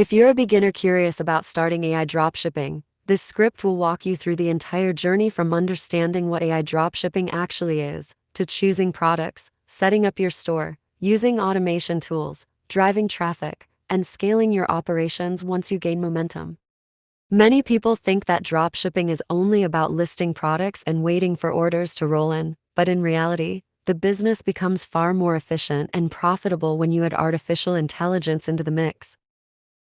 If you're a beginner curious about starting AI dropshipping, this script will walk you through the entire journey from understanding what AI dropshipping actually is, to choosing products, setting up your store, using automation tools, driving traffic, and scaling your operations once you gain momentum. Many people think that dropshipping is only about listing products and waiting for orders to roll in, but in reality, the business becomes far more efficient and profitable when you add artificial intelligence into the mix.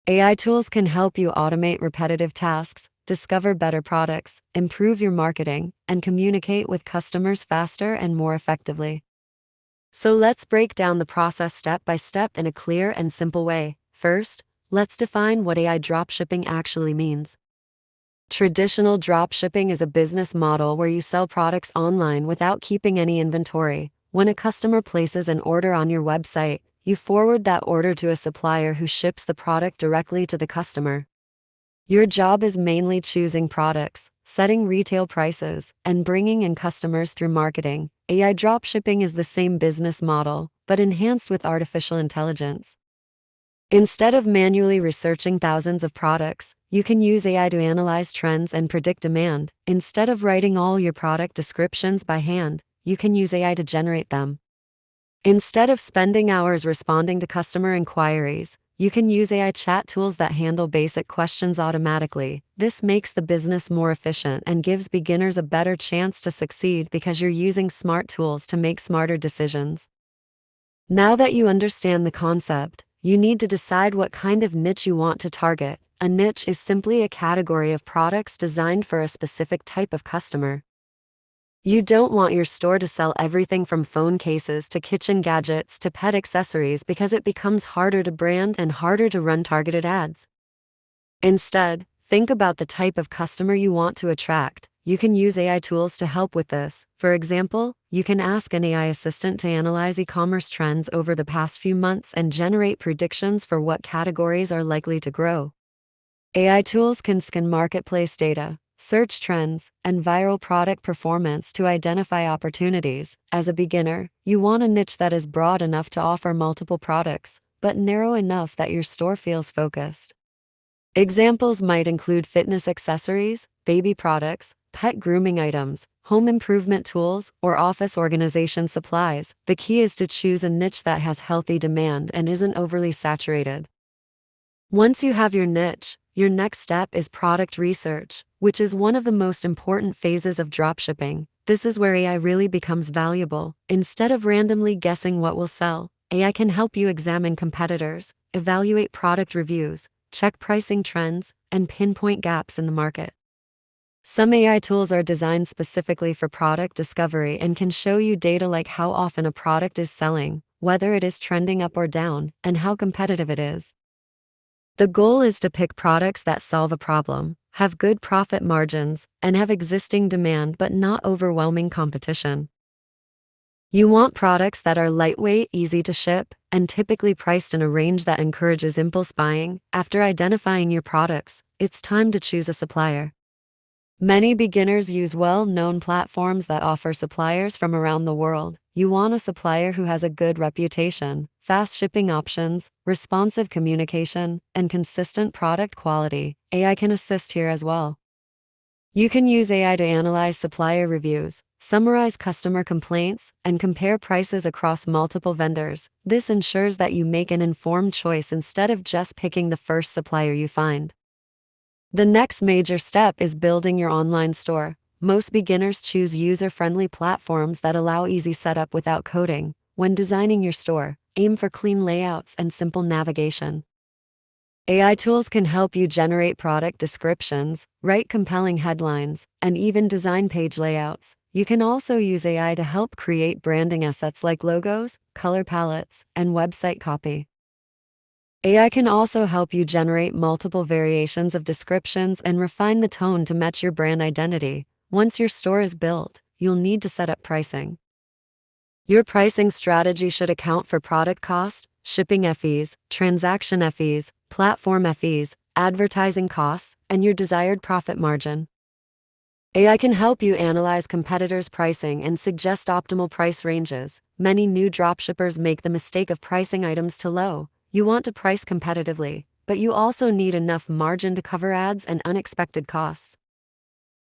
AI tools can help you automate repetitive tasks, discover better products, improve your marketing, and communicate with customers faster and more effectively. So let's break down the process step by step in a clear and simple way. First, let's define what AI dropshipping actually means. Traditional dropshipping is a business model where you sell products online without keeping any inventory. When a customer places an order on your website, you forward that order to a supplier who ships the product directly to the customer. Your job is mainly choosing products, setting retail prices, and bringing in customers through marketing. AI dropshipping is the same business model, but enhanced with artificial intelligence. Instead of manually researching thousands of products, you can use AI to analyze trends and predict demand. Instead of writing all your product descriptions by hand, you can use AI to generate them. Instead of spending hours responding to customer inquiries, you can use AI chat tools that handle basic questions automatically. This makes the business more efficient and gives beginners a better chance to succeed because you're using smart tools to make smarter decisions. Now that you understand the concept, you need to decide what kind of niche you want to target. A niche is simply a category of products designed for a specific type of customer. You don't want your store to sell everything from phone cases to kitchen gadgets to pet accessories because it becomes harder to brand and harder to run targeted ads. Instead, think about the type of customer you want to attract. You can use AI tools to help with this. For example, you can ask an AI assistant to analyze e-commerce trends over the past few months and generate predictions for what categories are likely to grow. AI tools can scan marketplace data, search trends, and viral product performance to identify opportunities. As a beginner, you want a niche that is broad enough to offer multiple products, but narrow enough that your store feels focused. Examples might include fitness accessories, baby products, pet grooming items, home improvement tools, or office organization supplies. The key is to choose a niche that has healthy demand and isn't overly saturated. Once you have your niche, your next step is product research, which is one of the most important phases of dropshipping. This is where AI really becomes valuable. Instead of randomly guessing what will sell, AI can help you examine competitors, evaluate product reviews, check pricing trends, and pinpoint gaps in the market. Some AI tools are designed specifically for product discovery and can show you data like how often a product is selling, whether it is trending up or down, and how competitive it is. The goal is to pick products that solve a problem, have good profit margins, and have existing demand but not overwhelming competition. You want products that are lightweight, easy to ship, and typically priced in a range that encourages impulse buying. After identifying your products, it's time to choose a supplier. Many beginners use well-known platforms that offer suppliers from around the world. You want a supplier who has a good reputation, fast shipping options, responsive communication, and consistent product quality. AI can assist here as well. You can use AI to analyze supplier reviews, summarize customer complaints, and compare prices across multiple vendors. This ensures that you make an informed choice instead of just picking the first supplier you find. The next major step is building your online store. Most beginners choose user-friendly platforms that allow easy setup without coding. When designing your store, aim for clean layouts and simple navigation. AI tools can help you generate product descriptions, write compelling headlines, and even design page layouts. You can also use AI to help create branding assets like logos, color palettes, and website copy. AI can also help you generate multiple variations of descriptions and refine the tone to match your brand identity. Once your store is built, you'll need to set up pricing. Your pricing strategy should account for product cost, shipping fees, transaction fees, platform fees, advertising costs, and your desired profit margin. AI can help you analyze competitors' pricing and suggest optimal price ranges. Many new dropshippers make the mistake of pricing items too low. You want to price competitively, but you also need enough margin to cover ads and unexpected costs.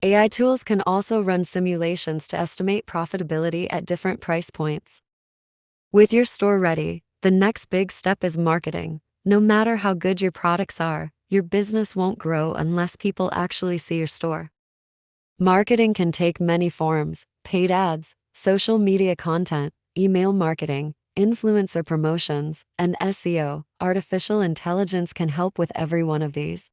AI tools can also run simulations to estimate profitability at different price points. With your store ready, the next big step is marketing. No matter how good your products are, your business won't grow unless people actually see your store. Marketing can take many forms: paid ads, social media content, email marketing, influencer promotions, and SEO. Artificial intelligence can help with every one of these.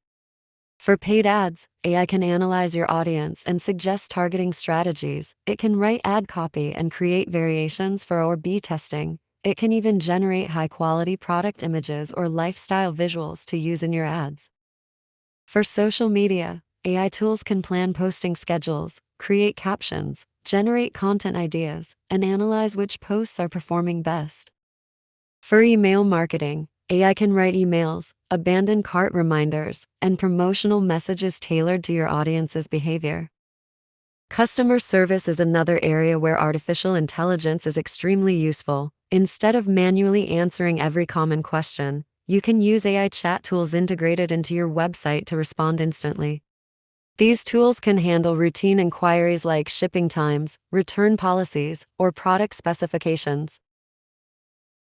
For paid ads, AI can analyze your audience and suggest targeting strategies. It can write ad copy and create variations for A/B testing. It can even generate high-quality product images or lifestyle visuals to use in your ads. For social media, AI tools can plan posting schedules, create captions, generate content ideas, and analyze which posts are performing best. For email marketing, AI can write emails, abandon cart reminders, and promotional messages tailored to your audience's behavior. Customer service is another area where artificial intelligence is extremely useful. Instead of manually answering every common question, you can use AI chat tools integrated into your website to respond instantly. These tools can handle routine inquiries like shipping times, return policies, or product specifications.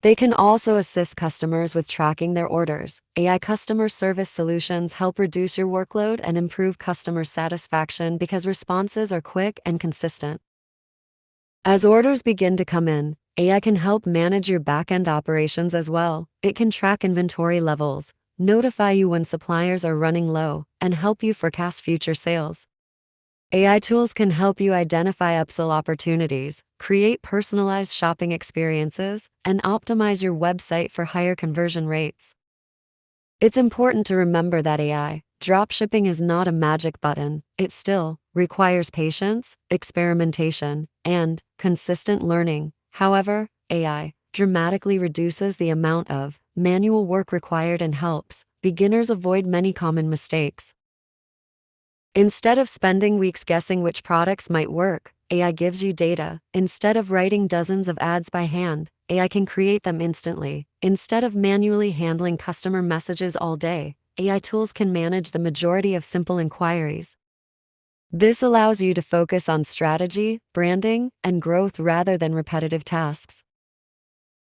They can also assist customers with tracking their orders. AI customer service solutions help reduce your workload and improve customer satisfaction because responses are quick and consistent. As orders begin to come in, AI can help manage your back-end operations as well. It can track inventory levels, notify you when suppliers are running low, and help you forecast future sales. AI tools can help you identify upsell opportunities, create personalized shopping experiences, and optimize your website for higher conversion rates. It's important to remember that AI dropshipping is not a magic button. It still requires patience, experimentation, and consistent learning. However, AI dramatically reduces the amount of manual work required and helps beginners avoid many common mistakes. Instead of spending weeks guessing which products might work, AI gives you data. Instead of writing dozens of ads by hand, AI can create them instantly. Instead of manually handling customer messages all day, AI tools can manage the majority of simple inquiries. This allows you to focus on strategy, branding, and growth rather than repetitive tasks.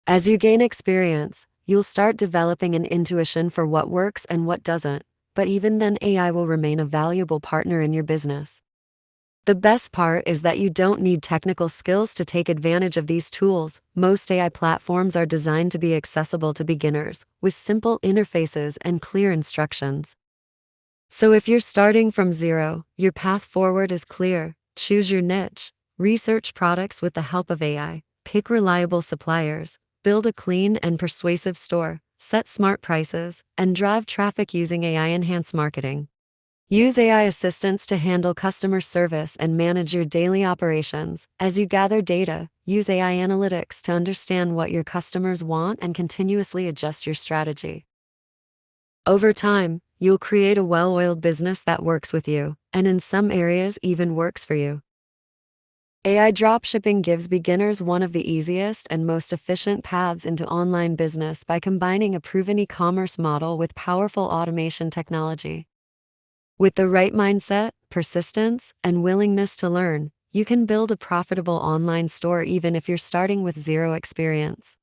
As you gain experience, you'll start developing an intuition for what works and what doesn't. But even then, AI will remain a valuable partner in your business. The best part is that you don't need technical skills to take advantage of these tools. Most AI platforms are designed to be accessible to beginners, with simple interfaces and clear instructions. So if you're starting from zero, your path forward is clear. Choose your niche, research products with the help of AI, pick reliable suppliers, build a clean and persuasive store, set smart prices, and drive traffic using AI-enhanced marketing. Use AI assistants to handle customer service and manage your daily operations. As you gather data, use AI analytics to understand what your customers want and continuously adjust your strategy. Over time, you'll create a well-oiled business that works with you, and in some areas even works for you. AI dropshipping gives beginners one of the easiest and most efficient paths into online business by combining a proven e-commerce model with powerful automation technology. With the right mindset, persistence, and willingness to learn, you can build a profitable online store even if you're starting with zero experience.